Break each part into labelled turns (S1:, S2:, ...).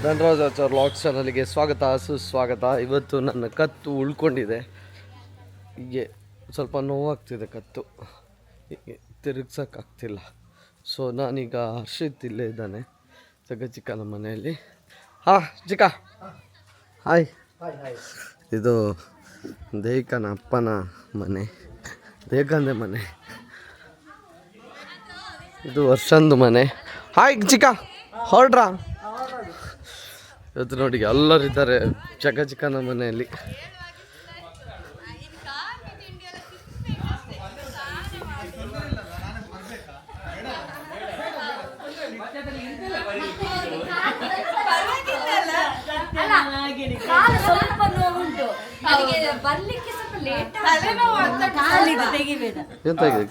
S1: ಧನರಾಜಾಚಾರ್ vlogs ಚಾನಲ್ಗೆ ಸ್ವಾಗತ ಸುಸ್ವಾಗತ. ಇವತ್ತು ನನ್ನ ಕತ್ತು ಉಳ್ಕೊಂಡಿದೆ. ಹೀಗೆ ಸ್ವಲ್ಪ ನೋವಾಗ್ತಿದೆ, ಕತ್ತು ಹೀಗೆ ತಿರುಗ್ಸೋಕ್ಕಾಗ್ತಿಲ್ಲ. ಸೊ ನಾನೀಗ ಹರ್ಷಿತ್ ಇಲ್ಲೇ ಇದ್ದಾನೆ, ಚಿಕ್ಕನ ಮನೆಯಲ್ಲಿ. ಚಿಕ್ಕ ಹಾಯ್. ಇದು ದೇಹಿಕನ ಅಪ್ಪನ ಮನೆ, ದೇಹಕಂದೆ ಮನೆ. ಇದು ವರ್ಷಂದು ಮನೆ. ಹಾಯ್ ಚಿಕ್ಕ, ಹೊರಡ್ರಾ? ಇವತ್ತು ನೋಡಿ ಎಲ್ಲರಿದ್ದಾರೆ ಚಿಕ್ಕನ ಮನೆಯಲ್ಲಿ.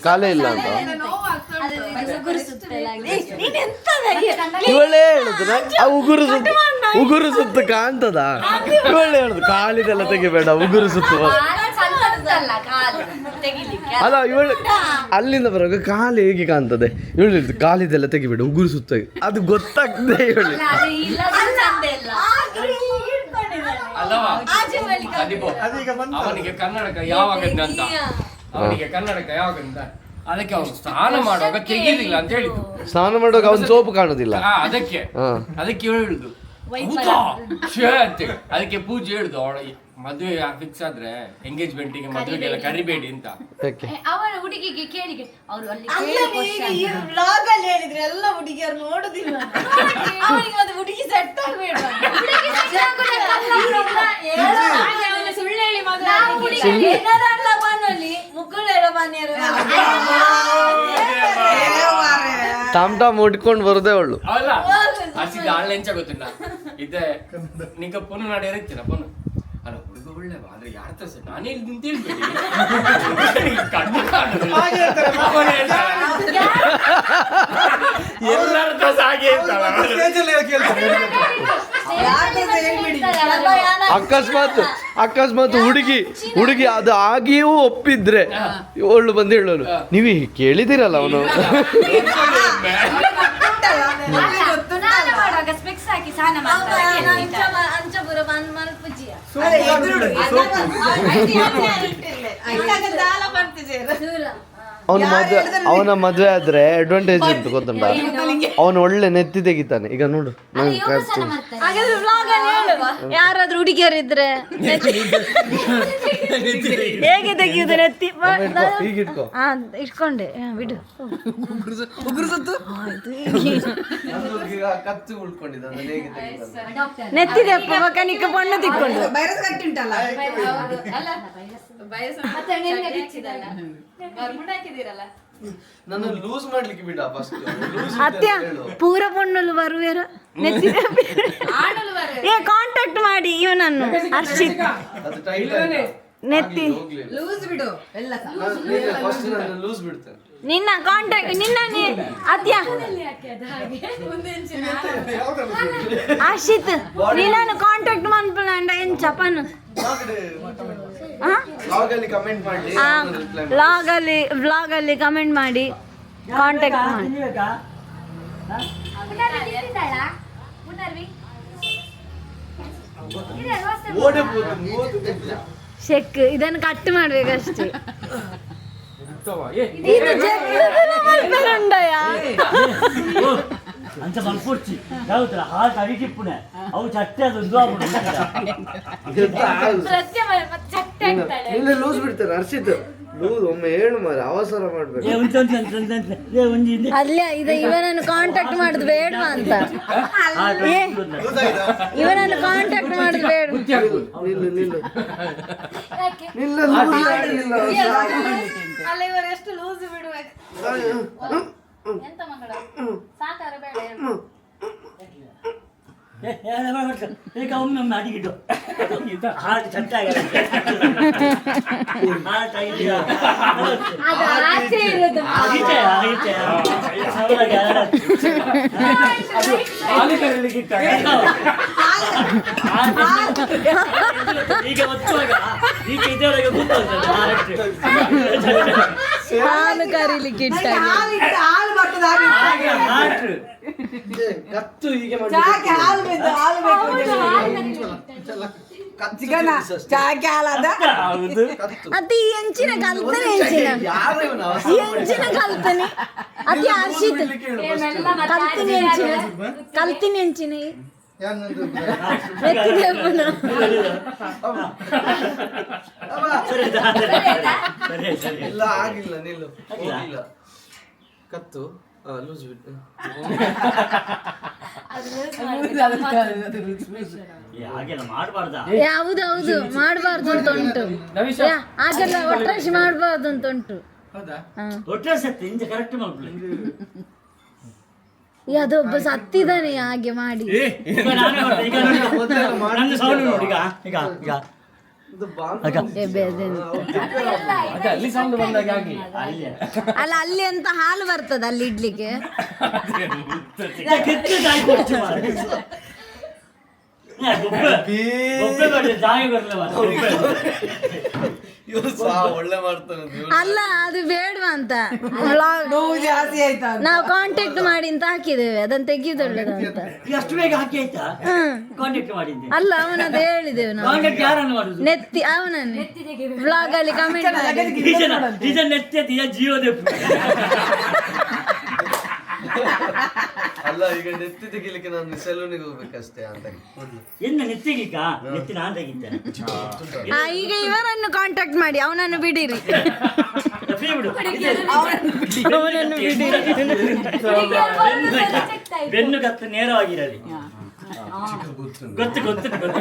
S1: ಕಾಲೇ ಇಲ್ಲ ಅಂತ ಇವಳೇ ಹೇಳುದು. ಉಗುರು ಸುತ್ತು ಕಾಣ್ತದ? ಇವಳೇ ಹೇಳುದು ಕಾಲಿದೆಲ್ಲ ತೆಗಿಬೇಡ, ಉಗುರು ಸುತ್ತು. ಅಲ್ಲ ಇವಳು ಅಲ್ಲಿಂದ ಬರುವಾಗ ಕಾಲು ಹೇಗೆ ಕಾಣ್ತದೆ? ಇವಳು ಹೇಳಿದ್ದು ಕಾಲಿದೆಲ್ಲ ತೆಗಿಬೇಡ, ಉಗುರು ಸುತ್ತ. ಅದು ಗೊತ್ತಾಗ್ತದೆ ಇವಳು.
S2: ಅವನಿಗೆ ಕನ್ನಡಕ ಯಾವಾಗಂತ ಅದಕ್ಕೆ ಅವ್ನು ಸ್ನಾನ ಮಾಡುವಾಗ ತೆಗೀಲಿಲ್ಲ ಅಂತ ಹೇಳಿದ್ದು.
S1: ಸ್ನಾನ ಮಾಡುವಾಗ ಅವನು ಸೋಪು ಕಾಣುದಿಲ್ಲ,
S2: ಅದಕ್ಕೆ ಹೇಳುದು ಅದಕ್ಕೆ ಪೂಜೆ ಹೇಳುದು. ಅವಳ ಮದುವೆ ಫಿಕ್ಸ್ ಆದ್ರೆ ಎಂಗೇಜ್ಮೆಂಟಿಗೆ ಮದುವೆಗೆಲ್ಲ ಕರಿಬೇಡಿ ಅಂತ.
S3: ಅವರ ಹುಡುಗಿಗೆ ಕೇಳಿ ಅವರು
S4: ಹೇಳಿದ್ರೆ ಎಲ್ಲ ಹುಡುಗಿಯರು ನೋಡುದಿಲ್ಲ. ಹುಡುಗಿ ಸೆಟ್ ಆಗ್ಬೇಡ, ಸುಳ್ಳು ಹೇಳಿ
S1: ಟಾಮ್ ಉಟ್ಕೊಂಡು ಬರುದೇ ಅವಳು.
S2: ಅಲ್ಲ ಹಸಿದ ಆಳ್ಳೆ ಎಂಚ ಗೊತ್ತಿಲ್ಲ ಇದೆ ನಿಂಗ ಪುನಃ ನಾಡು ಇರುತ್ತೀನ ಪುನಃ. ಅಲ್ಲ ಹುಡುಗ ಒಳ್ಳೆ ಆದ್ರೆ ಯಾರ ತರ ನಾನೇ ಇಲ್ಲಿ ನಿಂತ ಹೇಳ್ಬೇಡಿ ಎಲ್ಲರ ಹಾಗೆ
S1: ಅಕಸ್ಮಾತ್ ಹುಡುಗಿ ಅದು ಆಗಿಯೂ ಒಪ್ಪಿದ್ರೆ ಒಳ್ಳು ಬಂದು ಹೇಳೋನು, ನೀವೇ ಕೇಳಿದಿರಲ್ಲ ಅವನು. ಅವನ ಮದುವೆ ಆದ್ರೆ ಅಡ್ವಾಂಟೇಜ್ ಉಂಟು ಗೊತ್ತುಂಟ, ಅವನು ಒಳ್ಳೆ ನೆತ್ತಿ ತೆಗಿತಾನೆ. ಈಗ ನೋಡು,
S3: ಯಾರಾದ್ರೂ ಹುಡುಗಿಯರಿದ್ರೆ ಹೇಗೆ ತೆಗಿಯುದು ನೆತ್ತಿ? ಇಟ್ಕೊಂಡೆ ಬಿಡು. ನೆತ್ತಿದೆ ಮಕನಿಕ ಬಣ್ಣ ತಿಕ್ಕೊಂಡು ಅತ್ಯ ಪೂರ ಪೊಣ್ಣಲು ಬರುವೇರ ನೆತ್ತಿದೆ. ಕಾಂಟ್ಯಾಕ್ಟ್ ಮಾಡಿ ಇವನನ್ನು ಹರ್ಷಿತ್ ನೆತ್ತಿ ನಿನ್ನ ಕಾಂಟ್ಯಾಕ್ಟ್ ನಿನ್ನ ಅತ್ಯ ಹರ್ಷಿತ್ ನಿನ್ನನ್ನು ಕಾಂಟ್ಯಾಕ್ಟ್ ಮಾಡ್ಕೊಂಡ ಎಂಚ ಪನ್ ವ್ಲಾಗಲ್ಲಿ ಕಮೆಂಟ್ ಮಾಡಿ ಕಾಂಟ್ಯಾಕ್ಟ್ ಮಾಡಿ. ಚೆಕ್ ಇದನ್ನು ಕಟ್ ಮಾಡ್ಬೇಕಷ್ಟೇ.
S5: ಅಂಚ ಮಲ್ಪೊಡ್ಚಿ ಯಾವ್ದ್ರ ಹಾಟ್ ಅಡಿಟಿಪ್ಪುನೆ ಅವು ಚಟ್ಟೆ ಅದೊಂದು
S1: ಲೂಸ್ ಬಿಡ್ತಾರೆ. ಹರ್ಷಿತ್ ಒಮ್ಮೆ ಹೇಳು ಮಾರ, ಅವಸರ ಮಾಡ್ಬೇಕು.
S3: ಅಲ್ಲ ಇದು ಇವನನ್ನು ಕಾಂಟ್ಯಾಕ್ಟ್ ಮಾಡುದು ಬೇಡವಾ ಅಂತ, ಇವನನ್ನು ಕಾಂಟ್ಯಾಕ್ಟ್ ಮಾಡುದು ಬೇಡ.
S4: ಅಲ್ಲ ಇವರು ಎಷ್ಟು ಲೂಸ್ ಬಿಡ್ಬೇಕು. ಎಂತ ಮಗಳ ಸಾಕಾರ ಬೇಡ.
S5: ಈಗ ಒಮ್ಮೊಮ್ಮೆ ಅಡಿಗಿಟ್ಟು ಹಾಟ್ ಚಟ್ಟ ಈಗ ಒತ್ತುವಾಗ ಈಗ ಇದರೊಳಗೆ ಗೊತ್ತಾಗ್ತದೆ
S3: ಹಾಲು ಕರೀಲಿಕ್ಕೆ ಇಟ್ಟಾಗ
S4: ಹಾಲು ಬರ್ತದ ಹಾಗೆ
S5: ಹಾಗೆ ಮಾಡ್ರು.
S1: ಕತ್ತು ಹೀಗೆ
S4: ಚಾಕೆ ಹಾಲು ಬೇಕು ಹಾಲು ಬೇಕು ಚಿಕನ ಚಾಕೆ ಹಾಲದ
S5: ಹೌದು.
S3: ಅತಿ ಎಂಚಿನ ಕಲ್ಪನೆ ಎಂಚಿನ ಎಂಚಿನ ಕಲ್ಪನೆ ಅತಿ ಹರ್ಷಿತ್ ಕಲ್ತಿನಿ ಎಂಚಿನ ಎತ್ತಿದೆ ಪುನಃ.
S5: ಸರಿ ಸರಿ.
S1: ಇಲ್ಲ ಆಗಿಲ್ಲ ನಿಲ್ಲು ಹೋಗಿಲ್ಲ ಕತ್ತು ಲೂಸ್ ಬಿಟ್ಟು
S5: ಹಾಗೆಲ್ಲ ಮಾಡಬಾರ್ದ.
S3: ಹೌದೌದು ಮಾಡಬಾರ್ದು ಅಂತ ಉಂಟು, ಹಾಗೆಲ್ಲ ಒಟ್ರಾಶಿ ಮಾಡಬಾರ್ದು ಅಂತ ಉಂಟು.
S5: ಒಟ್ಟರೆ ಸತ್ತು ಇಂಚ ಕರೆಕ್ಟ್ ಮಾಡ್ಬಿಡಿ.
S3: ಅದೊಬ್ಬ ಸತ್ತಿದ್ದಾನೆ ಹಾಗೆ ಮಾಡಿ.
S5: ಈಗ ನಾನೇ ಹೊರಟೆ. ಈಗ ನನ್ನ ಸೌಂಡ್ ನೋಡಿ. ಈಗ ಈಗ ಈಗ
S2: ಅಲ್ಲಿ ಸೌಂಡ್ ಬಂದಾಗ ಆಗಿ
S5: ಅಲ್ಲೇ
S3: ಅಲ್ಲ ಅಲ್ಲಿ ಅಂತ ಹಾಲು ಬರ್ತದ ಅಲ್ಲಿ ಇಡ್ಲಿಕ್ಕೆ.
S5: ಕಿತ್ತು ಜಾಗ ಕೊಡ್ತು ಮಾರ್ರೆ. ಒಬ್ಬೆ ಬರ್ತದೆ ಜಾಗ ಬರಲ್ಲ.
S1: ಇವ್ರು ಒಳ್ಳೆ ಮಾಡ್ತಾನೆ
S3: ಅಲ್ಲ ಅದು ಬೇಡವಾ ಅಂತ
S4: ನೋವು ಜಾಸ್ತಿ ಆಯ್ತಾ
S3: ನಾವು ಕಾಂಟ್ಯಾಕ್ಟ್ ಮಾಡಿ ಅಂತ ಹಾಕಿದ್ದೇವೆ, ಅದನ್ನ ತೆಗಿಯುದೊಳ್ಳೇದು ಅಂತ.
S5: ಅಷ್ಟು ಬೇಗ ಹಾಕಿ ಆಯ್ತಾ? ಕಾಂಟ್ಯಾಕ್ಟ್ ಮಾಡಿದ್ದೆ.
S3: ಅಲ್ಲ ಅವನದ್ದು ಹೇಳಿದ್ದೇವೆ ನಾವು.
S5: ಕಾಂಟ್ಯಾಕ್ಟ್ ಯಾರನ್ನು ಮಾಡುದು?
S3: ನೆತ್ತಿ ಅವನನ್ನು ಬ್ಲಾಗ್ ಅಲ್ಲಿ ಕಮೆಂಟ್ ಮಾಡಿ.
S5: ರೀಸನ್ ಎತ್ತಿಯ ಜೀವದ
S1: ಅಲ್ಲ ಈಗ ನೆತ್ತಿ ತೆಗಿಲಿಕ್ಕೆ ನಾನು ಸೆಲೂನಿಗೆ ಹೋಗ್ಬೇಕಷ್ಟೇ ಅಂತ ಮೊದ್ಲು.
S5: ಎನ್ನ ನೆತ್ತಿಗಿಕ್ಕ ನೆತ್ತಿ ನಾನು ತೆಗಿದ್ದೇನೆ.
S3: ಈಗ ಇವರನ್ನು ಕಾಂಟ್ಯಾಕ್ಟ್ ಮಾಡಿ, ಅವನನ್ನು ಬಿಡಿರಿ.
S5: ಫ್ರೀ ಬಿಡು.
S3: ಅವನನ್ನು ಬಿಡಿರಿ.
S5: ಬೆನ್ನು ಕತ್ತು ನೇರವಾಗಿರಲಿ. ಗೊತ್ತು ಗೊತ್ತು ಗೊತ್ತು.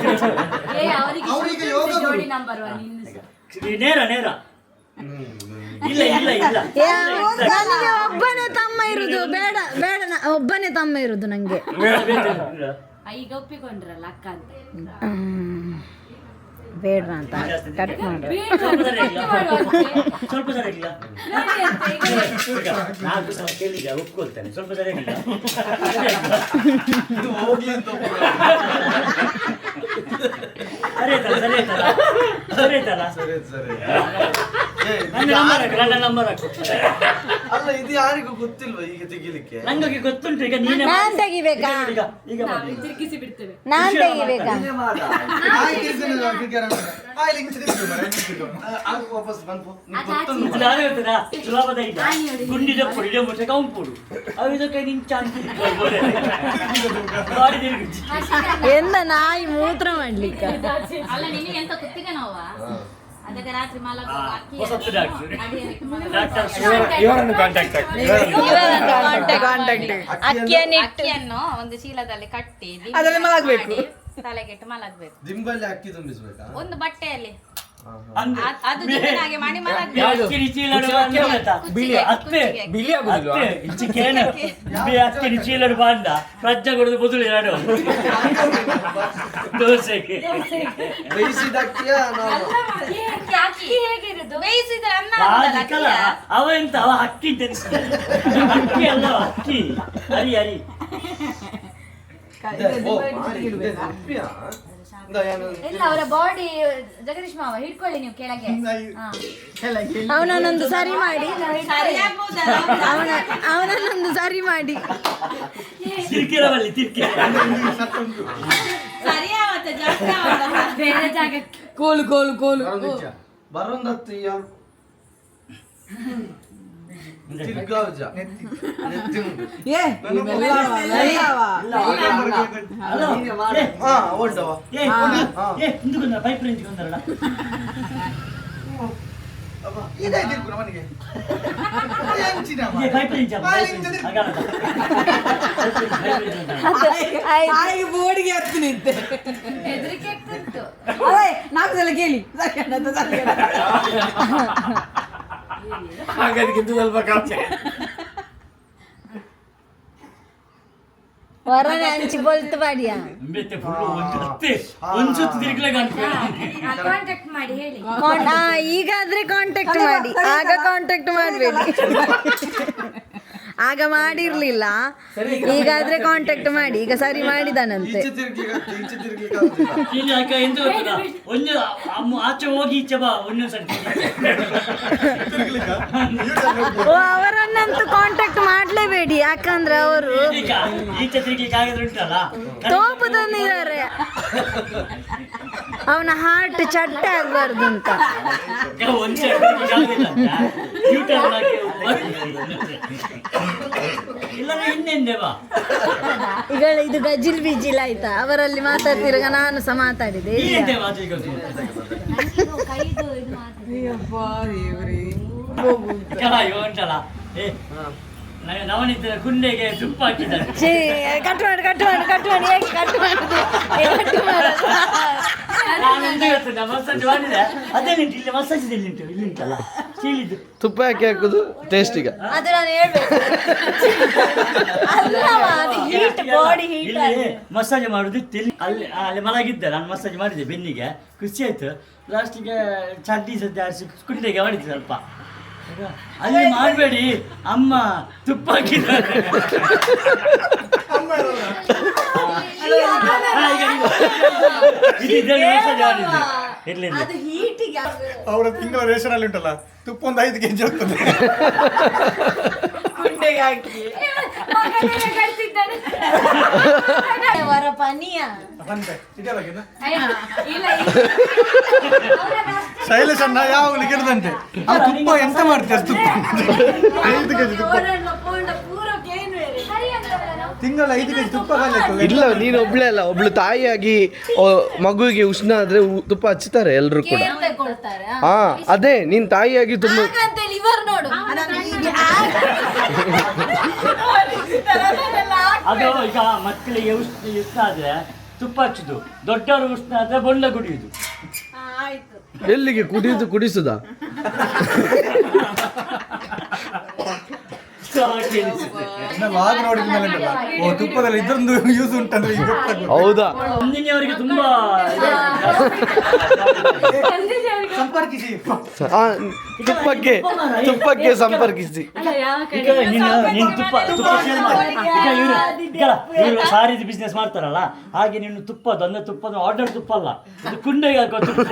S5: ನೇರ ನೇರ. ಇಲ್ಲ ಇಲ್ಲ ಇಲ್ಲ.
S3: ನನಗೆ ಒಬ್ಬನೇ ತಮ್ಮ ಇರುದು ಬೇಡ ಬೇಡ, ಒಬ್ಬನೇ ತಮ್ಮ ಇರುದು ನಂಗೆ.
S4: ಈಗ ಒಪ್ಪಿಕೊಂಡ್ರಲ್ಲ ಅಕ್ಕ ಅಂತ
S3: ಬೇಡ ಅಂತ ಕಟ್ ಮಾಡಿ.
S5: ಸ್ವಲ್ಪ ಸರಿ ಇಲ್ಲ. ನಾಲ್ಕು ಸಲ ಕೇಳಿದ್ದೆ ಒಪ್ಕೊಳ್ತೇನೆ. ಸ್ವಲ್ಪ ಸರಿ ಇಲ್ಲ.
S1: ಇದು ಹೋಗ್ಲಿ ಅಂತ
S5: ಸರಿ ಆಯ್ತಲ್ಲ ಸರಿ ಆಯ್ತಲ್ಲ ಸರಿ ಆಯ್ತಲ್ಲ.
S1: ಸರಿ ಸರಿ
S5: ನನ್ನ ನಂಬರ್ ಹಾಕು, ನನ್ನ ನಂಬರ್ ಹಾಕು.
S1: ಅಲ್ಲ ಇದು ಯಾರಿಗೂ ಗೊತ್ತಿಲ್ವಾ ಈಗ ತೆಗಿಲಿಕ್ಕೆ?
S5: ನಂಗೆ ಗೊತ್ತುಂಟು. ಈಗ ನೀನೇ
S3: ನಾನ್ ತೆಗಿಬೇಕಾ?
S5: ಈಗ ಈಗ ಮಾಡಿ.
S4: ತಿರುಗಿಸಿ ಬಿಡ್ತೇವೆ.
S3: ನಾನ್ ತೆಗಿಬೇಕಾ?
S1: ವಾಪಸ್ ಬಂದು
S5: ಇದು ನಾನು ಹೇಳ್ತೇನಾ? ಸುಲಭದ ಇಲ್ಲ. ಗುಂಡಿದ ಪುಡಿ ಇದೆ ಮುಟ್ಟೆ ಕೌಂಟ್ ಪುಡು ಅವು ಇದಕ್ಕೆ ನಿನ್ ಚಾನ್ಸ್ ಬಾಡಿ ತಿರುಗಿಸಿ.
S3: ಎಂದ ನಾಯಿ ಮೂತ್ರ ಮಾಡ್ಲಿಕ್ಕೆ?
S4: ಅಲ್ಲ ನಿನಗೆ ಎಂತ ಕುತ್ತಿಗೆ ನೋವಾ? ಅದಕ್ಕೆ ರಾತ್ರಿ ಮಲಗುವಾಗ ಅಕ್ಕಿ
S5: ಹೊಸತ್ತು ಡಾಕ್ಟರ್ ಡಾಕ್ಟರ್
S2: ಇವರನ್ನು ಕಾಂಟ್ಯಾಕ್ಟ್
S4: ಅಕ್ಕಿಯನ್ನು ಒಂದು ಚೀಲದಲ್ಲಿ ಕಟ್ಟಿ
S3: ಅದ್ರಲ್ಲಿ ಮಲಗ್ಬೇಕು.
S4: ತಲೆಗೆಟ್ಟು ಮಲಗ್ಬೇಕು.
S1: ದಿಂಬಲ್ಲಿ ಅಕ್ಕಿ ತುಂಬಿಸ್ಬೇಕಾ?
S4: ಒಂದು ಬಟ್ಟೆಯಲ್ಲಿ
S5: ಅಂದ್ರೆ
S4: ಅದು ದಿಂಬಿನಾಗೆ ಮಾಡಿ ಮಲಗ್ಬೇಕು.
S5: ಅಕ್ಕಿ ಚೀಲಡು ಅತ್ತೆ
S2: ಬಿಳಿ ಆಗುದಿಲ್ವಾ?
S5: ಅತ್ತೆ ಚಿಕೇನ ಅಕ್ಕಿ ಚೀಲಡು ಬಾಂಡ ಪ್ರಜ್ಜ ಕೊಡೋದು ಬದಲು ಎರಡು ದೋಸೆಗೆ
S1: ಬೇಯಿಸಿದ ಅಕ್ಕಿಯ ನಾವು
S4: ಅಕ್ಕಿ ಹೇಗಿರುದು? ಬೇಯಿಸಿದ್ರೆ ಅನ್ನ ಆಗುತ್ತಲ್ಲ
S5: ರಾಜಕಲ
S4: ಅಕ್ಕಿಯ?
S5: ಅವ ಎಂತ ಅವ ಅಕ್ಕಿ ಅಕ್ಕಿ ಅಲ್ಲ ಅಕ್ಕಿ ಹರಿ ಹರಿ
S4: ಇಲ್ಲ ಅವರ ಬಾಡಿ ಜಗದೀಶ್ ಮಾವ ಹಿಡ್ಕೊಳ್ಳಿ ನೀವು ಕೆಳಗೆ.
S3: ಅವನನ್ನೊಂದು ಸರಿ ಮಾಡಿ,
S4: ಸರಿಯಾಗ್ಬೋದಲ್ಲ?
S3: ಅವನನ್ನೊಂದು ಸರಿ ಮಾಡಿ.
S5: ತಿರ್ಕಿರವಲ್ಲಿ ತಿರ್ಕಿರ
S4: ಸರಿಯಾವತ್ತೆ ಜಾಸ್ತಿ ಆಗೋದಲ್ಲ. ಬೇರೆ ಜಾಗಕ್ಕೆ
S3: ಕೋಲು ಕೋಲು ಕೋಲು
S1: ಬರೋಂದತ್ತೀಯ ತಿರ್ಗಾವ್ಜ ನೆತ್ತಿ ಮುಂದೆ ಹಾ ಓಡ್ದವ
S5: ಇಂದುಕೊಂಡ ಪೈಪ್ ರೇಂಜ್ ಕೊಂದರಲ್ಲ ಪೈಪ್ ರೇಂಜ್
S4: ಬೋರ್ಡ್ಗೆ ಹತ್ತು ನಿಂತೆ ಹೆದರಿಕೆ ಆಗ್ತಿತ್ತು.
S3: ನಾಲ್ಕು ಸಲ ಕೇಳಿ
S2: ಹಾಗಾದಕ್ಕಿಂತ ಸ್ವಲ್ಪ ಕಮ್ಮಿ.
S3: ಹೊರನೆ ಹಂಚಿ ಬೋಲ್ತು ಬಾಡಿಯಾ
S5: ಒಂದ್ಸತ್ತು ತಿರ್ಗಲೇ
S4: ಕಾಂಟ್ಯಾಕ್ಟ್ ಮಾಡಿ ಹೇಳಿ.
S3: ಈಗಾದ್ರೆ ಕಾಂಟ್ಯಾಕ್ಟ್ ಮಾಡಿ, ಆಗ ಕಾಂಟ್ಯಾಕ್ಟ್ ಮಾಡಬೇಡಿ. ಆಗ ಮಾಡಿರ್ಲಿಲ್ಲ, ಈಗಾದ್ರೆ ಕಾಂಟ್ಯಾಕ್ಟ್ ಮಾಡಿ, ಈಗ ಸರಿ ಮಾಡಿದಾನಂತೆ.
S5: ಇಲ್ಲಿ ಅಕ್ಕ ಎಂತ ಗೊತ್ತಿಲ್ಲ, ಒಂದು ಆಚೆ ಹೋಗಿ ಈಚೆ ಬಾ ಒಂದೊಂದ್ಸರಿ.
S3: ಓ, ಅವರನ್ನಂತೂ ಕಾಂಟ್ಯಾಕ್ಟ್ ಮಾಡ್ಲೇಬೇಡಿ, ಯಾಕಂದ್ರೆ ಅವರು
S5: ಈಚೆ ತಿರ್ಗ್ಲಿಕ್ಕೆ ಆಗಿದ್ರೆ ಉಂಟಲ್ಲ,
S3: ತೋಪು ತಂದಿದ್ದಾರೆ, ಅವನ ಹಾರ್ಟ್ ಚಟ್ಟೆ ಆಗ್ಬಾರ್ದು ಅಂತ.
S5: ಒಂದು ಸೈಡ್ ಆಗುದಿಲ್ಲ ಅಂತ ಯೂಟರ್ನ್ ಹಾಕಿ ಇಲ್ಲಾಂದ್ರೆ ಇನ್ನೆಂದೆ ಬಾ.
S3: ಈಗ ಇದು ಗಜಿಲ್ ಬಿಜಿಲ್ ಆಯ್ತಾ, ಅವರಲ್ಲಿ ಮಾತಾಡ್ತಿರಾಗ ನಾನು ಸಹ ಮಾತಾಡಿದೆ.
S5: ಇನ್ನೆಂದೆ ಮಾತಿಗೆ ಉಂಟಲ್ಲ, ನವನಿದ್ದ ಕುಂಡೆಗೆ ತುಪ್ಪ ಹಾಕಿದ್ದಾರೆ.
S3: ಕಟ್ ಮಾಡಿ ಹೇಗೆ ಕಟ್ ಮಾಡುದು?
S5: ನಾನೆಂತ ಗೊತ್ತಿಲ್ಲ, ಮಸಾಜ್ ಮಾಡಿದೆ ಅದೇನುಂಟು, ಇಲ್ಲಿ ಮಸಾಜ್ ಇಲ್ಲಿ ಉಂಟಲ್ಲ ಚೀಲಿದ್ದು
S1: ತುಪ್ಪ ಹಾಕಿ ಹಾಕುದು ಟೇಸ್ಟಿಗೆ.
S4: ಅದು ನಾನು ಹೇಳ್ಬೇಕು ಅಲ್ಲವಾ, ಅದು heat, body heat
S5: ಇಲ್ಲಿ ಮಸಾಜ್ ಮಾಡುದಿತ್ತು. ಅಲ್ಲಿ ಮಲಗಿದ್ದೆ, ನಾನು ಮಸಾಜ್ ಮಾಡಿದೆ ಬೆನ್ನಿಗೆ, ಖುಷಿ ಆಯ್ತು. ಲಾಸ್ಟಿಗೆ ಚಡ್ಡಿ ಸದ್ಯ ಆರಿಸಿ ಕುಂಡೆಗೆ ಮಾಡಿದ್ದೆ ಸ್ವಲ್ಪ. ಅಲ್ಲಿ ಮಾಡಬೇಡಿ, ಅಮ್ಮ ತುಪ್ಪ ಹಾಕಿದ್ದಾರೆ.
S4: ಅದು ಹೀಟಿಗೆ
S6: ಅವರ ತಿಂಗಳ ರೇಷನ್ ಅಲ್ಲಿ ಉಂಟಲ್ಲ ತುಪ್ಪ ಒಂದು 5 kg ಹೋಗ್ತದೆ.
S4: ಕುಂಡೆಗೆ ಹಾಕಿ ವರ ಪನಿಯ
S6: ಶೈಲೇಶ್ ಅಣ್ಣ ಯಾವಾಗಲೂ ಕೇಳಿದಂತೆ ಆ ತುಪ್ಪ ಎಂತ ಮಾಡ್ತಾರೆ, ತುಪ್ಪ 5 kg ತುಪ್ಪ ತಿಂಗಳ 5 kg ತುಪ್ಪ ಖಾಲಿ ಆಗ್ತದೆ.
S1: ಇಲ್ಲ, ನೀನು ಒಬ್ಳೆ ಅಲ್ಲ, ಒಬ್ಳು ತಾಯಿಯಾಗಿ ಮಗುವಿಗೆ ಉಷ್ಣ ಆದ್ರೆ ತುಪ್ಪ ಹಚ್ಚುತ್ತಾರೆ ಎಲ್ರು ಕೂಡ.
S4: ಕೊಡ್ತಾರೆ.
S1: ಹಾ, ಅದೇ ನೀನ್ ತಾಯಿಯಾಗಿ ತುಂಬ
S4: ಹಾಗಂತೇಳಿ ಇವರು ನೋಡು
S5: ಅದು ಈಗ ಮಕ್ಕಳಿಗೆ ಉಷ್ಣ ಆದ್ರೆ ತುಪ್ಪ ಹಚ್ಚುದು, ದೊಡ್ಡವರು ಉಷ್ಣ ಆದ್ರೆ ಬೊಂಡ ಕುಡಿಯುದು.
S4: ಆಯ್ತು.
S1: ಎಲ್ಲಿಗೆ ಕುಡಿಸುದ?
S6: ಲಾಗ್ ನೋಡಿದ ಮೇಲೆ ಉಂಟಲ್ಲ, ಓ ತುಪ್ಪದಲ್ಲಿ ಇದೊಂದು ಯೂಸ್ ಉಂಟಂದ್ರೆ ಈಗ ಗೊತ್ತಾಗ್ತದೆ.
S1: ಹೌದಾ?
S5: ಮುಂದಿನವರಿಗೆ ತುಂಬಾ
S6: ಸಂಪರ್ಕಿಸಿ.
S1: ಆ, ತುಪ್ಪಕ್ಕೆ ಸಂಪರ್ಕಿಸಿ.
S5: ಈಗ ನೀನು ತುಪ್ಪ ಸೇಲ್ ಮಾಡಿ. ಈಗ ಇವರು ಸಾರಿದ ಬಿಸ್ನೆಸ್ ಮಾಡ್ತಾರಲ್ಲ, ಹಾಗೆ ನೀನು ತುಪ್ಪದ ಅಂದ್ರೆ ತುಪ್ಪದ ಆರ್ಡರ್ ತುಪ್ಪ ಅಲ್ಲ, ಇದು ಕುಂಡೆಗೆ ಹಾಕೋ ತುಪ್ಪ.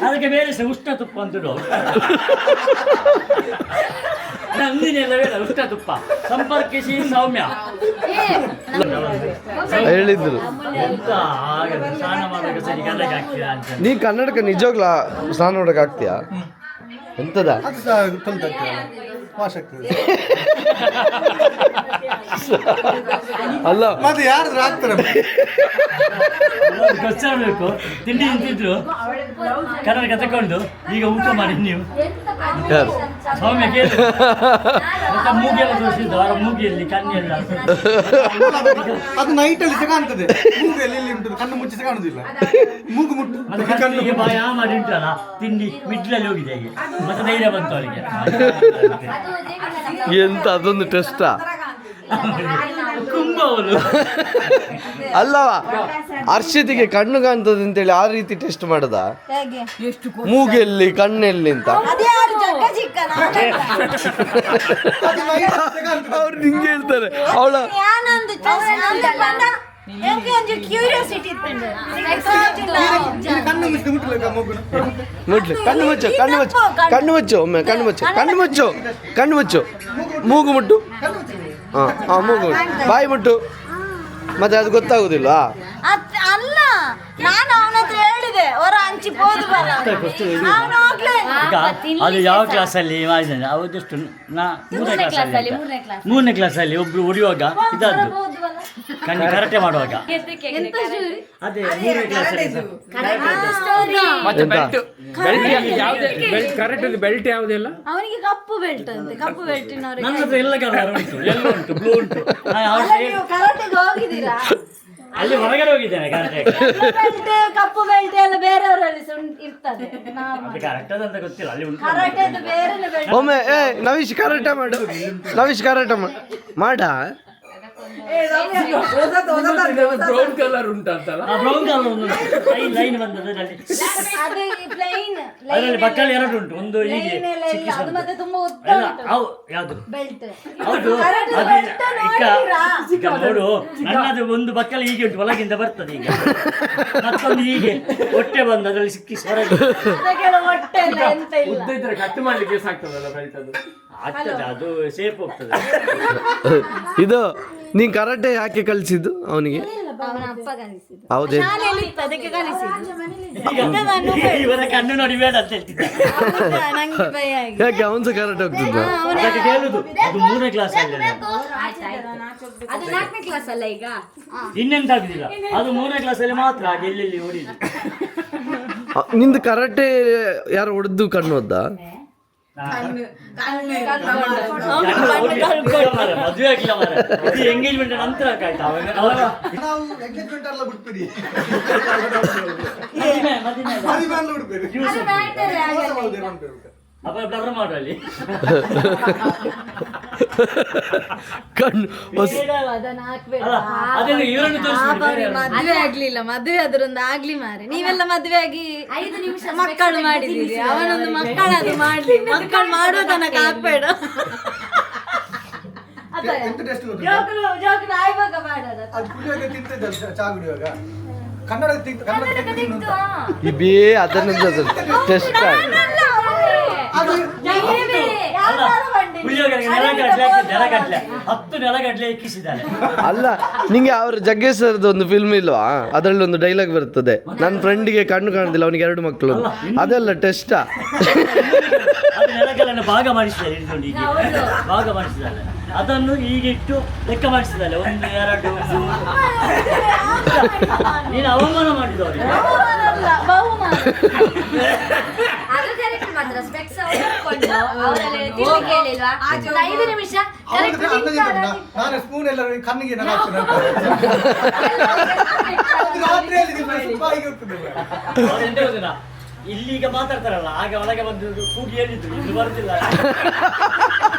S5: ಅದಕ್ಕೆ ಬೇರೆ ಸಹ ಉಷ್ಣ ತುಪ್ಪ ಅಂತ ಇಡು. ನಂದಿನೆಲ್ಲ ಬೇಡ, ಉಷ್ಣ ತುಪ್ಪ. ಸಂಪರ್ಕಿಸಿ ಸೌಮ್ಯ
S1: ಹೇಳಿದ್ರು.
S5: ಎಂತ ಆಗದು, ಸ್ನಾನ ಮಾಡುವಾಗ ಸರಿ ಕನ್ನಡಕ್ಕೆ ಹಾಕ್ತೀರಾ ಅಂತ.
S1: ನೀ ಕನ್ನಡಕ ನಿಜವಾಗ್ಲಾ ಸ್ನಾನ ನೋಡಕ್ ಆಗ್ತೀಯಾ? ಎಂತದ?
S6: ಅದು ಸಹ ಕಲ್ತಾಗ್ತದಲ್ಲ, ವಾಶ್ ಆಗ್ತದೆ.
S1: ಅಲ್ಲ,
S6: ಮತ್ತೆ ಯಾರಾದ್ರೂ ಆಗ್ತಾರೆ.
S5: ಗೊತ್ತಾಗಬೇಕು. ತಿಂಡಿ ತಿಂತಿದ್ರು ಕನ್ನಡಕ ತಕೊಂಡು ಈಗ ಊಟ ಮಾಡಿ ನೀವು
S1: ಯಾರು?
S5: ಸೌಮ್ಯ ಕೇಳಿ ಮತ್ತೆ ಮೂಗೆಲ್ಲ ತೋರಿಸಿದ್ದು, ಅವರ ಮೂಗಿಯಲ್ಲಿ ಕಣ್ಣೆಲ್ಲ
S6: ಅದು ನೈಟ್ ಅಲ್ಲಿ ಸಹ ಕಾಣ್ತದೆ. ಮೂಗಲ್ಲಿ ಎಲ್ಲಿ ಉಂಟು, ಕಣ್ಣು ಮುಚ್ಚಿ ಕಾಣುದಿಲ್ಲ. ಮೂಗು ಮುಟ್ಟು
S5: ಮತ್ತೆ ಕಣ್ಣಿಗೆ ಭಯ ಮಾಡಿ ಉಂಟಲ್ಲ, ತಿಂಡಿ ಮಿಡ್ಲಲ್ಲಿ ಹೋಗಿದೆ ಹೇಗೆ, ಮತ್ತೆ ಧೈರ್ಯ ಬಂತು ಅವರಿಗೆ.
S1: ಎಂತ ಅದೊಂದು ಟೆಸ್ಟಾ?
S5: ಕುಂಭ ಅವರು
S1: ಅಲ್ಲವಾ, ಹರ್ಷಿತಿಗೆ ಕಣ್ಣು ಕಾಣ್ತದೆ ಅಂತೇಳಿ ಆ ರೀತಿ ಟೆಸ್ಟ್ ಮಾಡದ?
S4: ಹೇಗೆ
S1: ಮೂಗೆಲ್ಲಿ ಕಣ್ಣೆಲ್ಲಿ ಅಂತ
S4: ಅದ್ಯಾರು ಜಗ್ಗ ಚಿಕ್ಕನ
S1: ಅವ್ರು ನಿಂಗೆ ಹೇಳ್ತಾರೆ. ಅವಳ
S4: ಯಾನೊಂದು ಒಂದು ಕ್ಯೂರಿಯಾಸಿಟಿ ಇತ್ತು.
S6: ಕಣ್ಣು ಮುಚ್ಚಿ ಮುಟ್ಟಲಿಕ್ಕ ಮಗುನ.
S1: ನೋಡ್ಲಿ, ಕಣ್ಣು ಮುಚ್ಚು ಒಮ್ಮೆ, ಕಣ್ಣು ಮುಚ್ಚು, ಮೂಗು ಮುಟ್ಟು. ಹಾ, ಮೂಗು ಮುಟ್ಟು, ಬಾಯಿ ಮುಟ್ಟು. ಮತ್ತೆ ಅದು ಗೊತ್ತಾಗುದಿಲ್ಲ.
S4: ಅಲ್ಲ, ನಾನು ಅವನ ಹತ್ರ ಹೇಳಿದೆ ಹೊರ ಹಂಚಿ ಹೋದು ಬರ ಅವನು ಹೋಗ್ಲೇ
S5: ಈಗ ಅದು ಯಾವ ಕ್ಲಾಸಲ್ಲಿ ಮಾಡಿದ್ದಾನೆ ಅವತ್ತು ಮೂರನೇ ಕ್ಲಾಸಲ್ಲಿ ಒಬ್ರು ಹೊಡೆಯುವಾಗ ಇದಾದ್ದು ಕಣ್ಣು ಕರಾಟೆ ಮಾಡುವಾಗ ಅದೇ 3ನೇ ಕ್ಲಾಸಲ್ಲಿ
S2: ಬೆಲ್ಟ್ ಯಾವುದೆಲ್ಲ
S4: ಅವನಿಗೆ ಕಪ್ಪು ಬೆಲ್ಟ್ ಅಂತೆ. ಕಪ್ಪು ಬೆಲ್ಟಿನವರಿಗೆ
S5: ನನ್ನ ಹತ್ರ ಎಲ್ಲ ಕಲರ್ ಉಂಟು, ಎಲ್ಲ ಉಂಟು, ಬ್ಲೂ ಉಂಟು.
S4: ಕರಾಟೆಗೆ ಹೋಗಿದ್ದೀರಾ?
S5: ಅಲ್ಲಿ ಹೊರಗಡೆ ಹೋಗಿದ್ದೇನೆ ಕರಾಟೆ.
S4: ಬೆಲ್ಟ್ ಕಪ್ಪು ಬೆಲ್ಟ್ ಎಲ್ಲ ಬೇರೆಯವರಲ್ಲಿ ಇರ್ತದೆ.
S5: ಅದು ಕರೆಕ್ಟ್ ಅಂತ ಗೊತ್ತಿಲ್ಲ, ಅಲ್ಲಿ ಉಂಟು.
S4: ಕರಾಟೆ ಅದು ಬೇರೆನೆ ಬೆಲ್ಟ್.
S1: ಒಮ್ಮೆ ನವೀಶ್ ಕರಾಟೆ ಮಾಡು, ಮಾಡ.
S2: ಬ್ರೌನ್ ಕಲರ್ ಉಂಟಂತಲ್ಲ,
S5: ಬ್ರೌನ್ ಕಲರ್ ಒಂದು ಲೈನ್ ಬಂದದ್ದು ಅಲ್ಲಿ.
S4: ಅದು ಪ್ಲೈನ್
S5: ಅದರಲ್ಲಿ ಬಟ್ಟಲು ಎರಡು ಉಂಟು, ಒಂದು ಹೀಗೆ ಚಿಕ್ಕ
S4: ಅದು ಮತ್ತೆ ತುಂಬಾ ಉದ್ದ
S5: ಎಲ್ಲ ಅವು ಯಾವುದು
S4: ಬೆಲ್ಟ್.
S5: ಹೌದು ಅದು ಈಗ ನೋಡು, ನನ್ನದು ಒಂದು ಬಕ್ಕಲು ಹೀಗೆ ಉಂಟು, ಒಳಗಿಂದ ಬರ್ತದೆ ಈಗ, ಮತ್ತೊಂದು ಹೀಗೆ ಹೊಟ್ಟೆ ಬಂದು ಅದರಲ್ಲಿ ಸಿಕ್ಕಿ ಹೊರಗೆ
S4: ಅದಕ್ಕೆಲ್ಲ ಹೊಟ್ಟೆ ಇಲ್ಲ, ಎಂತ ಇಲ್ಲ.
S2: ಉದ್ದ ಇದ್ರೆ ಕಟ್ ಮಾಡ್ಲಿಕ್ಕೆ ಸಾಕ್ತದಲ್ಲ ಬೆಳ್ತದ್ದು.
S5: ಆಗ್ತದೆ, ಅದು ಸೇಫ್ ಹೋಗ್ತದೆ.
S1: ಇದು ನೀನ್ ಕರಾಟೆ ಯಾಕೆ ಕಲಿಸಿದ್ದು ಅವನಿಗೆ?
S4: ಅವನ ಅಪ್ಪ ಕಲಿಸಿದ್ದು.
S1: ಹೌದೇ?
S4: ಶಾಲೆಯಲ್ಲಿ ಇತ್ತು, ಅದಕ್ಕೆ ಕಲಿಸಿದ್ದು.
S5: ಈಗ ಇವರ ಕಣ್ಣು ನೋಡಿ ಬೇಡ ಅಂತ ಹೇಳ್ತಿದ್ದ.
S4: ಹೌದಾ? ನಂಗೆ ಭಯ ಆಗಿದೆ.
S1: ಯಾಕೆ ಅವನ್ ಸಹ ಕರಾಟೆ ಹೋಗ್ತಿದ್ದ?
S5: ಅದಕ್ಕೆ ಕೇಳುದು, ಅದು 3ನೇ ಕ್ಲಾಸ್ ಅಲ್ಲಿ
S3: ಅದು 4ನೇ ಕ್ಲಾಸ್ ಅಲ್ಲ ಈಗ.
S5: ಇನ್ನೆಂತ ಆಗುದಿಲ್ಲ, ಅದು 3ನೇ ಕ್ಲಾಸ್ ಅಲ್ಲಿ ಮಾತ್ರ ಹಾಗೆ ಎಲ್ಲೆಲ್ಲಿ ಓಡಿದ್ದು.
S1: ನಿಂದು ಕರಾಟೆ ಯಾರು ಹೊಡೆದು ಕಣ್ಣು ಹೋದ?
S5: ಮದುವೆ ಆಗಿಲ್ಲ ಮಾರ, ಇದು ಎಂಗೇಜ್ಮೆಂಟ್ ನಂತರ ಆಯ್ತಾ.
S6: ನಾವು ಎಂಗೇಜ್ಮೆಂಟ್ ಎಲ್ಲ ಬಿಡ್ತೀರಿ, ಮದುವೆ ಬಿಡ್ತೀರಿ.
S5: ಅಪ್ಪ ಬ್ಲರ್ ಮಾಡು ಅಲ್ಲಿ.
S1: ಕಣ್ಣು
S4: ಅದನ್ನ ಹಾಕ್ಬೇಡ.
S5: ಅಲ್ಲ, ಅದನ್ನು ಇವರನ್ನು ತೋರಿಸ್ಬಿಡಿ.
S4: ಮದುವೆ ಆಗ್ಲಿಲ್ಲ, ಮದುವೆ ಆದ್ರೊಂದು ಆಗ್ಲಿ ಮಾರೆ. ನೀವೆಲ್ಲ ಮದುವೆ ಆಗಿ
S3: 5 ನಿಮಿಷ
S4: ಮಕ್ಕಳು ಮಾಡಿದ್ದೀರಿ, ಅವನೊಂದು ಮಕ್ಕಳದು ಮಾಡ್ಲಿ. ಮಕ್ಕಳು ಮಾಡೋ ತನಕ ಹಾಕ್ಬೇಡ.
S6: ಎಂತ ಟೆಸ್ಟ್ ಗೊತ್ತಿಲ್ಲ,
S4: ಜೋಕುಲು ಆಯ್ವಾಗ ಮಾಡೋದು.
S6: ಅದು ಕುಡಿಯುವಾಗ ತಿಂತಿದ್ದ ಚಾ ಕುಡಿಯುವಾಗ ಕನ್ನಡ
S1: ಇಬೇ ಅದನ್ನ ಟೆಸ್ಟ್
S5: ನೆಲಗಡ್ಲೆ ಎಕ್ಕಿಸಿದ್ದಾರೆ.
S1: ಅಲ್ಲ, ನಿಂಗೆ ಅವ್ರ ಜಗ್ಗೇಶ್ ಸರ್ದು ಒಂದು ಫಿಲ್ಮ್ ಇಲ್ವಾ? ಅದರಲ್ಲಿ ಒಂದು ಡೈಲಾಗ್ ಬರ್ತದೆ, ನನ್ನ ಫ್ರೆಂಡಿಗೆ ಕಣ್ಣು ಕಾಣುದಿಲ್ಲ, ಅವನಿಗೆ 2 ಮಕ್ಕಳು. ಅದೆಲ್ಲ ಟೆಸ್ಟಾ?
S5: ಅದು ನೆಲಗಲ್ಲನ್ನು ಭಾಗ ಮಾಡಿಸಿದ್ದಾರೆ, ಇಟ್ಕೊಂಡು ಹೀಗೆ ಭಾಗ ಮಾಡಿಸಿದ್ದಾರೆ. ಅದನ್ನು ಹೀಗೆ ಇಟ್ಟು ಲೆಕ್ಕ ಮಾಡಿಸಿದ್ದಾರೆ, 1 2 ನೀನು ಅವಮಾನ ಮಾಡಿದವರು.
S3: ಅದು ಕರೆಕ್ಟ್ ಮಾತ್ರ. ಸ್ಪೆಕ್ಸ್ ಹಾಕೊಂಡು ಅವರಲ್ಲಿ ತಿಳ್ಳಿಕ್ಕೆ ಹೇಳಿಲ್ವಾ? 5 ನಿಮಿಷ ಕರೆಕ್ಟ್
S6: ನಾನು ಸ್ಪೂನ್ ಎಲ್ಲ ಕಣ್ಣಿಗೆ
S5: ಅವ್ರು ಎಂತ ಗೊತ್ತಿಲ್ಲ, ಇಲ್ಲಿಗ ಮಾತಾಡ್ತಾರಲ್ಲ, ಆಗ ಒಳಗೆ ಬಂದು ಕೂಗಿ ಹೇಳಿದ್ರು, ಇಲ್ಲಿ ಬರುತ್ತಿಲ್ಲ.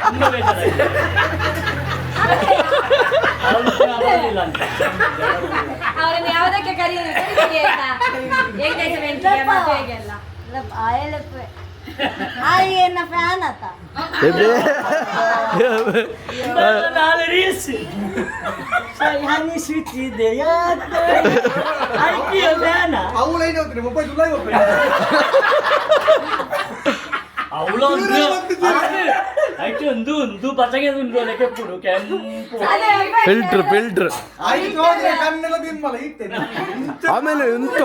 S5: ತುಂಬಾ ಬೇಜಾರಾಗಿದೆ. ಬರುದಿಲ್ಲ ಅಂತ
S3: ಅವರನ್ನು ಯಾವುದಕ್ಕೆ ಕರೆಯುವುದು ಎಂಗೇಜ್ಮೆಂಟ್ ಮದುವೆಗೆಲ್ಲ.
S4: ಏನ ಫ್ಯಾನ್ ಆತ.
S5: ನಾನು ರೀಲ್ಸ್ ಅನಿಸುತ್ತಿದೆ
S6: ಅವಳೈನ ಹೋಗ್ತೀನಿ, ಮೊಬೈಲ್ ಜುಲೈ ಹೋಗ್ತೀನಿ.
S5: ಅವಳು ಒಂದು ಪಚಗೆ ಕೆಂಪುಡು ಕೆಂಪು
S1: ಫಿಲ್ಟರ್
S6: ಕಣ್ಣೆಲ್ಲ ತಿನ್ಮಲ್ಲ ಇಟ್ಟೇನೆ.
S1: ಆಮೇಲೆ ಎಂತ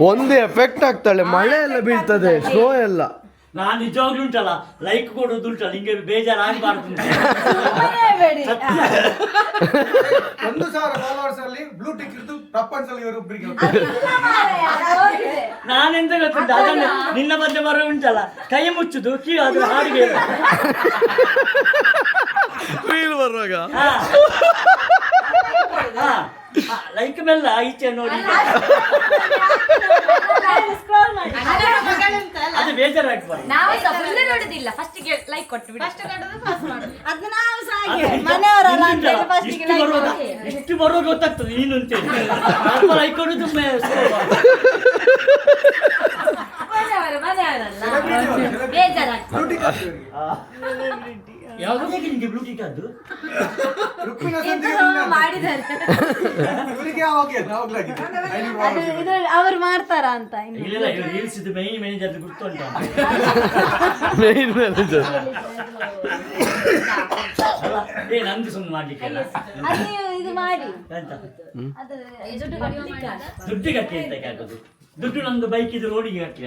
S1: ಒಂದು ಎಫೆಕ್ಟ್ ಆಗ್ತಾಳೆ, ಮಳೆ ಎಲ್ಲ ಬೀಳ್ತದೆ, ಸ್ನೋ ಎಲ್ಲ.
S5: ನಾನು ನಿಜವಾಗ್ಲೂ ಉಂಟಲ್ಲ, ಲೈಕ್ ಕೊಡೋದು ಉಂಟಲ್ಲ, ಹಿಂಗೆ ಬೇಜಾರಾಗಬಾರ್ದು.
S6: 1,000 ಫಾಲೋವರ್ಸ್ ಅಲ್ಲಿ ಬ್ಲೂ ಟಿಕ್ ಇದ್ದು ಪ್ರಪಂಚದಲ್ಲಿ ಇವರೊಬ್ಬರಿಗೆ.
S5: ನಾನೆಂತ ಗೊತ್ತಿದ್ದ, ಅದನ್ನು ನಿನ್ನ ಮಧ್ಯೆ ಬರೋ ಉಂಟಲ್ಲ, ಕೈ ಮುಚ್ಚುದು ಕೀಳು ಅದು ಹಾಡಿಗೆ
S1: ಫೀಲ್ ಬರುವಾಗ
S5: ಲೈಕ್ ಮೆಲ್ಲ ಈಚೆ ನೋಡಿ ಅದು ಬೇಜಾರಾಗ್ಬಾರ್ದು.
S3: ನಾವು ಸಹ ಫುಲ್ ನೋಡುದಿಲ್ಲ, ಫಸ್ಟ್ ಗೆ ಲೈಕ್ ಕೊಟ್ಟು ಬಿಡಿ.
S4: ಅದನ್ನ ನಾವು ಸಹ ಹಾಗೆ ಮನೆಯವರಲ್ಲ ಅಂತ ಹೇಳಿ first ಗೆ like ಮಾಡಿ.
S5: ಇಷ್ಟು ಬರುವಾಗ ಗೊತ್ತಾಗ್ತದೆ ನೀನು ಅಂತೇಳಿ. ಲೈಕ್ ಕೊಡೋದು
S3: ಮನೆಯವರಲ್ಲ, ಬೇಜಾರಾಗ್ತದೆ.
S6: ಬ್ಲೂ ಟಿಕ್ ಹಾಕ್ತೀವಿ.
S5: ಯಾವುದಕ್ಕೆ ನಿಮಗೆ ಬ್ಲೂ ಟಿಕ್ ಅದು?
S6: ರುಕ್ಮಿಣ
S3: ಮಾಡಿದ್ದಾರೆ
S6: ಇವರಿಗೆ ಯಾವಾಗಲಾಗಿದೆ
S4: ಅದು ಇದ್ರಲ್ಲಿ ಅವ್ರು ಮಾಡ್ತಾರ ಅಂತ ಇನ್ನು.
S5: ಇಲ್ಲ ರೀಲ್ಸ್ ಇದು ಮೈನ್ ಮ್ಯಾನೇಜರ್ ಗೊತ್ತುಂಟ.
S1: ಮೇನ್ ಮ್ಯಾನೇಜರ್
S5: ನಂದು ಸುಮ್ಮನೆ ಮಾಡ್ಲಿಕ್ಕೆ
S4: ಅದು ನೀವು ಇದು ಮಾಡಿ
S5: ಎಂತ
S4: ಅದು
S5: ದುಡ್ಡು ಕಟ್ಟಿ ಅಂತ ಹಾಕೋದು. ದುಡ್ಡು ನಂದು ಬೈಕ್ ಇದು ರೋಡಿಗೆ ಕಟ್ಟಿ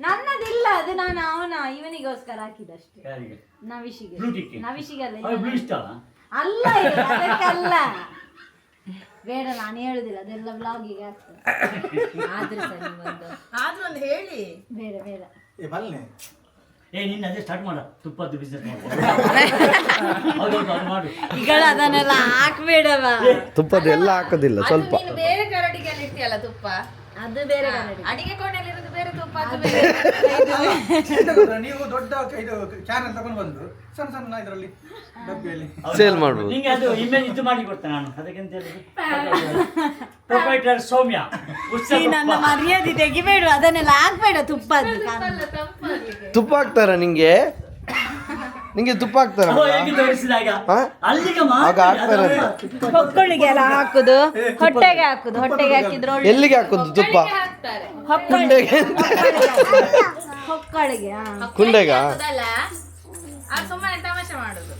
S4: ನನ್ನದಿಲ್ಲ, ಅದು ನಾನು ಅವನ ಇವನಿಗೋಸ್ಕರ ಹಾಕಿದಷ್ಟೇ.
S5: ಯಾರಿಗೆ?
S4: ನವಿಶಿಗೆ.
S5: ಬ್ಲೂ ಟಿಕ್
S4: ನವಿಶಿಗಲ್ಲ
S5: ಬ್ಲೂ ಇಷ್ಟ
S4: ಅಲ್ಲ, ಇದು ಅದಕ್ಕಲ್ಲ. ಬೇಡ, ನಾನು ಹೇಳುದಿಲ್ಲ, ಅದೆಲ್ಲ ಬ್ಲಾಗಿಗೆ ಆಗ್ತದೆ.
S3: ಆದ್ರೂ ಹೇಳಿ.
S4: ಬೇಡ ಬೇಡ.
S5: ನಿನ್ನ ಅದೇ ಸ್ಟಾರ್ಟ್ ಮಾಡ, ತುಪ್ಪದ್ದು ಬಿಸ್ನೆಸ್ ಮಾಡು.
S4: ಈಗ ಅದನ್ನೆಲ್ಲ ಹಾಕ್ಬೇಡವ.
S1: ತುಪ್ಪದ ಎಲ್ಲ ಹಾಕೋದಿಲ್ಲ, ಸ್ವಲ್ಪ.
S3: ಬೇರೆ ಕರಡಿಗೆ ಇರ್ತೀಯಲ್ಲ ತುಪ್ಪ,
S4: ಅದು ಬೇರೆ ಕನ್ನಡಿ.
S3: ಅಡಿಗೆ ಕೋಣೆಯಲ್ಲಿ ಇರೋದು
S4: ಬೇರೆ ತುಪ್ಪ
S6: ಎಂತ ಗೊತ್ತಾ, ನೀವು ದೊಡ್ಡ ಇದು ಚಾನಲ್ ತಗೊಂಡು ಬಂದು ಸಣ್ಣ ಸಣ್ಣ ಇದರಲ್ಲಿ ಡಬ್ಬಿಯಲ್ಲಿ
S1: ಸೇಲ್ ಮಾಡ್ಬೋದು.
S5: ನಿಂಗೆ ಅದು ಇಮೇಜ್ ಇದು ಮಾಡಿ ಕೊಡ್ತೇನೆ ನಾನು. ಅದಕ್ಕೆಂತ ಹೇಳಿದ್ರೆ ಪ್ರೊಪೈಟರ್ ಸೌಮ್ಯ ಉತ್ಸವ
S4: ನನ್ನ ಮರ್ಯಾದೆ ತೆಗಿಬೇಡ, ಅದನ್ನೆಲ್ಲ ಹಾಕ್ಬೇಡ ತುಪ್ಪ.
S1: ತುಪ್ಪ ಹಾಕ್ತಾರ ನಿಂಗೆ ತುಪ್ಪ ಹಾಕ್ತಾರ
S5: ಹೇಗೆ ತೋರಿಸಿದಾಗ
S1: ಹಾ?
S5: ಅಲ್ಲಿಗೆ
S1: ಆಗ ಹಾಕ್ತಾರೆ.
S4: ಹೊಕ್ಕಳಿಗೆ ಎಲ್ಲ ಹಾಕುದು, ಹೊಟ್ಟೆಗೆ ಹಾಕುದು, ಹೊಟ್ಟೆಗೆ ಹಾಕಿದ್ರೆ ಒಳ್ಳೆ.
S1: ಎಲ್ಲಿಗೆ ಹಾಕೋದು ತುಪ್ಪ?
S4: ಹೊಕ್ಕಳಿಗೆ
S1: ಕುಂಡೆಗ
S4: ಸುಮ್ಮನೆ ತಮಾಷೆ ಮಾಡುದು.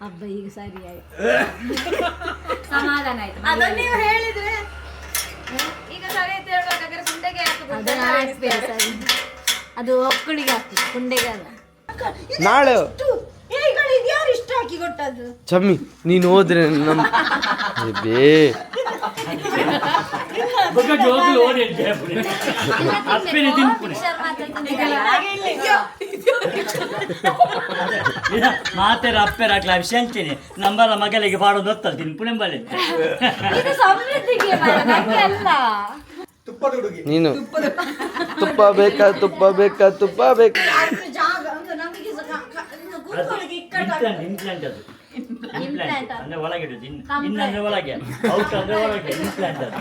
S4: ಹಬ್ಬ ಈಗ ಸರಿ ಆಯ್ತು, ಸಮಾಧಾನ ಆಯ್ತು. ಅದನ್ನ ನೀವು ಹೇಳಿದ್ರೆ ಈಗ ಸರಿ ಅಂತ ಹೇಳ್ಬೇಕಾದ್ರೆ ಕುಂಡೆಗೆ ಹಾಕುದು. ಅದು ಹೊಕ್ಕಳಿಗೆ ಹಾಕುದು, ಕುಂಡೆಗೆ ಅಲ್ಲ.
S1: ನಾಳೆ
S4: ಯಾರು ಇಷ್ಟ ಹಾಕಿ ಕೊಟ್ಟದ್ದು?
S1: ಚಮ್ಮಿ ನೀನು ಹೋದ್ರೆ ನಮ್ಮ ಬೇ
S5: ಮಾತೆರ ಅಪ್ಪೆರ ಆಗ್ಲ ವಿಷಂಚನೆ ನಂಬರ ಮಗಳಿಗೆ ಪಾಡೋದು ಹೊತ್ತಲ್ತೀನಿ ಪುಣೆಂಬಲ್ಲಿ
S4: ಇದು ಸಮೃದ್ಧಿಗೆ ಮಾರ್ರೆ, ನಂಗೆ ಅಲ್ಲ.
S6: ತುಪ್ಪದ ಹುಡುಗಿ.
S1: ನೀನು ತುಪ್ಪ ಬೇಕಾ ತುಪ್ಪ ಬೇಕಾ
S4: ಜಾಗ ಅಂದ್ರೆ ನಮಗೆ ಕೂತ್ಕೊಳ್ಳಿಕ್ಕೆ ಇಕ್ಕಟ್ಟಾಗ್ತದೆ.
S5: ಇಂಪ್ಲಾಂಟ್ ಅದು ಇಂಪ್ಲಾಂಟ್ ಅಂದ್ರೆ ಒಳಗೆ ಇಡುದು ಇನ್ ಅಂದ್ರೆ ಒಳಗೆ ಔಟ್ ಅಂದ್ರೆ ಒಳಗೆ ಇಂಪ್ಲಾಂಟ್ ಅದು.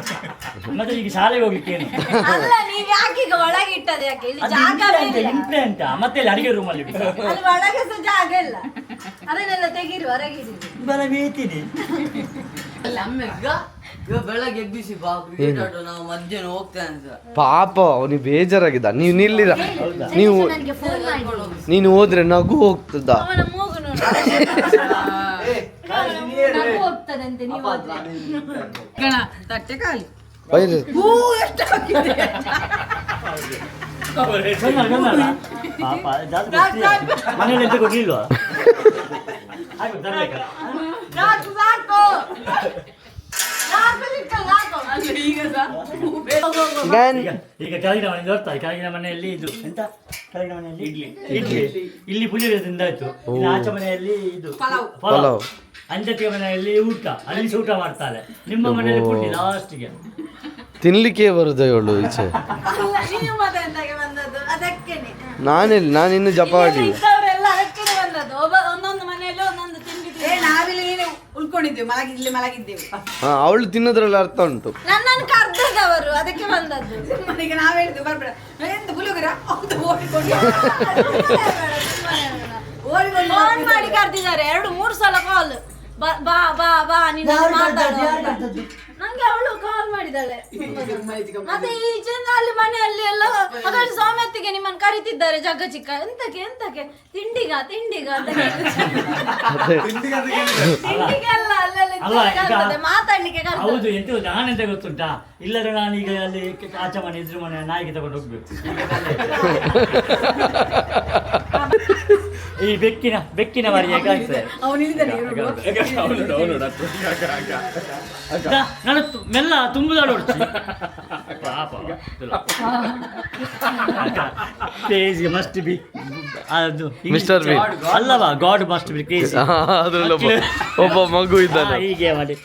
S5: ಮತ್ತೆ ಈಗ ಶಾಲೆಗೆ ಹೋಗ್ಲಿಕ್ಕೆ ಏನು
S4: ಅಲ್ಲ, ನೀವ್ ಯಾಕೆ ಈಗ ಒಳಗೆ ಇಟ್ಟದ್ದು? ಯಾಕೆ ಇಲ್ಲಿ ಜಾಗ ಬೇರೆ.
S5: ಇಂಪ್ಲಾಂಟ್ ಮತ್ತೆ ಇಲ್ಲಿ ಅಡಿಗೆ ರೂಮ್ ಅಲ್ಲಿ
S4: ಅಲ್ಲಿ ಒಳಗೆ ಸಹ ಜಾಗ ಇಲ್ಲ, ಅದನ್ನೆಲ್ಲ ತೆಗೀರಿ, ಹೊರಗಿಡಿ.
S5: ಬಲ ಬೇತೀನಿ
S7: ಬೆಳಗ್ಗೆ ಎಬ್ಬಿಸಿ ಬಾ ಕ್ರಿಕೆಟ್ ಆಟ ನಾವು ಮಧ್ಯಾಹ್ನ ಹೋಗ್ತೇವೆ ಅಂತ.
S1: ಪಾಪ ಅವನಿಗೆ ಬೇಜಾರಾಗಿದ್ದ. ನೀವು ನಿಲ್ಲಿರ, ನೀವು
S4: ನನಗೆ ಫೋನ್ ಮಾಡಿ.
S1: ನೀನು ಹೋದ್ರೆ ನಗು ಹೋಗ್ತದ.
S4: ಅವನ ಮೂಗು ನೋಡು, ನಗು ಹೋಗ್ತದಂತೆ ನೀವು ಹೋದ್ರೆ.
S7: ತಟ್ಟೆ ಖಾಲಿ.
S1: ಬೈರೆ
S5: ಪಾಪ ಮನೇಲಿ ಎಂತ ಕೊಡ್ಲಿಲ್ವಾ? ಹಾಗೆ ತರ್ಬೇಕಾ?
S4: ಸಾಕು, ಸಾಕು. ಸಾಕು ಲಿಕ್ಕಲ್ಲ, ಸಾಕು.
S5: ಈಗ ಕೆಳಗಿನ ಮನೆಯಿಂದ ಬರ್ತಾರೆ. ಕೆಳಗಿನ ಮನೆಯಲ್ಲಿ ಇದು ಎಂತ ಕೆಳಗಿನ ಮನೆಯಲ್ಲಿ ಇಡ್ಲಿ ಇಲ್ಲಿ ಪುಳಿಯೋಗರೆ ತಿಂದಾಯ್ತು. ಇನ್ನು ಆಚೆ ಮನೆಯಲ್ಲಿ ಇದು ಪಲಾವ್. ಅಂಜತಿಯ ಮನೆಯಲ್ಲಿ ಊಟ, ಅಲ್ಲಿ ಊಟ ಮಾಡ್ತಾರೆ. ನಿಮ್ಮ ಮನೆಯಲ್ಲಿ ಪುಡಿ ಲಾಸ್ಟ್ಗೆ
S1: ತಿನ್ಲಿಕ್ಕೆ ಬರುದ ಇವಳು ಈಚೆ.
S4: ಅಲ್ಲ, ನೀವು ಮತ್ತೆ ಎಂತಕ್ಕೆ ಬಂದದ್ದು? ಅದಕ್ಕೇನೆ
S1: ನಾನಿನ್ನು ಜಪಾಡಿ.
S4: ಇದ್ದವರೆಲ್ಲ ಅದಕ್ಕೇನೆ ಬಂದದ್ದು. ಒಂದೊಂದು ಮನೆಯಲ್ಲಿ ಒಂದೊಂದು ತಿಂಡಿ.
S7: ನಾವಿಲ್ಲಿ ಉಳ್ಕೊಂಡಿದ್ದೇವೆ, ಮಲಗಿದ್ದೇವೆ.
S1: ಅವಳು ತಿನ್ನೋದ್ರಲ್ಲಿ ಅರ್ಥ ಉಂಟು.
S4: ನನ್ನನ್ನು ಕರ್ದದವರು, ಅದಕ್ಕೆ ಬಂದದ್ದು.
S7: ಮನೆಗೆ ನಾವ್ ಹೇಳಿದ್ವಿ ಬರ್ಬೇಡ ಎಂತ ಪುಳಿಯೋಗರೆ ಓಡಿಕೊಂಡು
S4: ಫೋನ್ ಮಾಡಿ ಕರ್ದಿದ್ದಾರೆ 2-3 ಸಲ ಕಾಲ್. ಬಾ ಬಾ ಬಾ ನಿನ್ನ ಮಾತಾಡು ಅಂತ. ನಂಗೆ ಅವಳು ಕಾಲ್ ಮಾಡಿದಾಳೆ. ಮತ್ತೆ ಈಚೆ ಅಲ್ಲಿ ಮನೆಯಲ್ಲಿ ಎಲ್ಲ ಹಾಗಾಗಿ ಸೌಮ್ಯತ್ತಿಗೆ ನಿಮ್ಮನ್ನು ಕರೀತಿದ್ದಾರೆ ಜಗ್ಗ ಚಿಕ್ಕ. ಎಂತಕ್ಕೆ ತಿಂಡಿಗ ಅಂತ ತಿಂಡಿಗೆ ಅಲ್ಲ, ಅಲ್ಲೆಲ್ಲ ಮಾತಾಡ್ಲಿಕ್ಕೆ
S5: ಹೌದು. ಎಂತ ನಾನೆಂತ ಗೊತ್ತುಂಟಾ? ಇಲ್ಲದ್ರೆ ನಾನೀಗ ಅಲ್ಲಿ ಆಚೆ ಮನೆ ಇದ್ರ ಮನೆ ನಾಯಿಗೆ ತಗೊಂಡು ಹೋಗ್ಬೇಕು. ಈ ಬೆಕ್ಕಿನ ಮರಿ ಆಗ್ತದೆ. ನಾನು ಮೆಲ್ಲ ತುಂಬುದಾಡು ಪಾಪ ಕ್ರೇಜಿ ಮಸ್ಟ್ ಬಿ ಅದು
S1: ಮಿಸ್ಟರ್ ಬಿ
S5: ಅಲ್ಲವಾ ಗಾಡ್ ಮಸ್ಟ್ ಬಿ ಕ್ರೇಜಿ.
S1: ಅದ್ರಲ್ಲಿ ಒಬ್ಬ ಮಗು ಇದ್ದಾನೆ,
S5: ಹೀಗೆ ಮಾಡಿ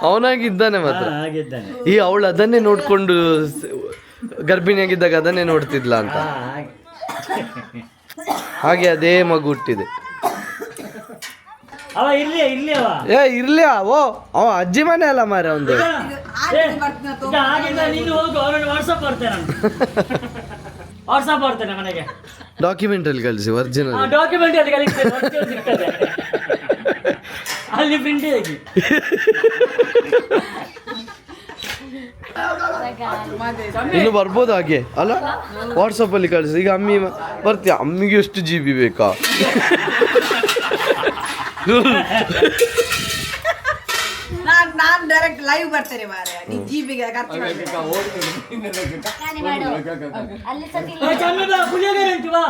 S1: ಅವನಾಗಿದ್ದಾನೆ ಮಾತ್ರ.
S5: ಹಾಗಿದ್ದಾನೆ.
S1: ಈ ಅವಳು ಅದನ್ನೇ ನೋಡ್ಕೊಂಡು ಗರ್ಭಿಣಿಯಾಗಿದ್ದಾಗ ಅದನ್ನೇ ನೋಡ್ತಿದ್ಲ ಅಂತ. ಹಾಗೆ ಅದೇ ಮಗು ಹುಟ್ಟಿದೆ.
S5: ಅವ ಇರ್ಲಿ ಅವ
S1: ಇರ್ಲಿ ಓ ಅವ ಅಜ್ಜಿ ಮನೆ ಅಲ್ಲ ಮಾರ ಒಂದು.
S5: ಹಾಗಿದ್ರೆ ನೀನು ಹೋಗು, ಅವರನ್ನು ವಾಟ್ಸಪ್ ಬರ್ತೇನೆ ಮನೆಗೆ.
S1: ಡಾಕ್ಯುಮೆಂಟ್ ಅಲ್ಲಿ ಕಳಿಸಿ ಒರಿಜಿನಲ್.
S5: ಡಾಕ್ಯುಮೆಂಟ್ ಅಲ್ಲಿ ಸಿಗ್ತದೆ, ಅಲ್ಲಿ ಪ್ರಿಂಟ್ ಆಗಿ.
S1: ಇನ್ನು ಬರ್ಬೋದು ಹಾಗೆ ಅಲ್ಲ, ವಾಟ್ಸಪ್ ಅಲ್ಲಿ ಕಳಿಸಿ. ಈಗ ಅಮ್ಮಿ ಬರ್ತೀಯ, ಅಮ್ಮಿಗೆ ಎಷ್ಟು GB ಬೇಕಾ?
S7: ನಾನ್ ಡೈರೆಕ್ಟ್ ಲೈವ್ ಬರ್ತೇನೆ ಮಾರೆ. ನೀ ಜೀಬಿಗೆ ಖರ್ಚು ಮಾಡ್ಬೇಕು.
S3: ಅಲ್ಲಿ ಸತಿ
S5: ಪುಳಿಯೋಗರೆ ಉಂಟು ಬಾ.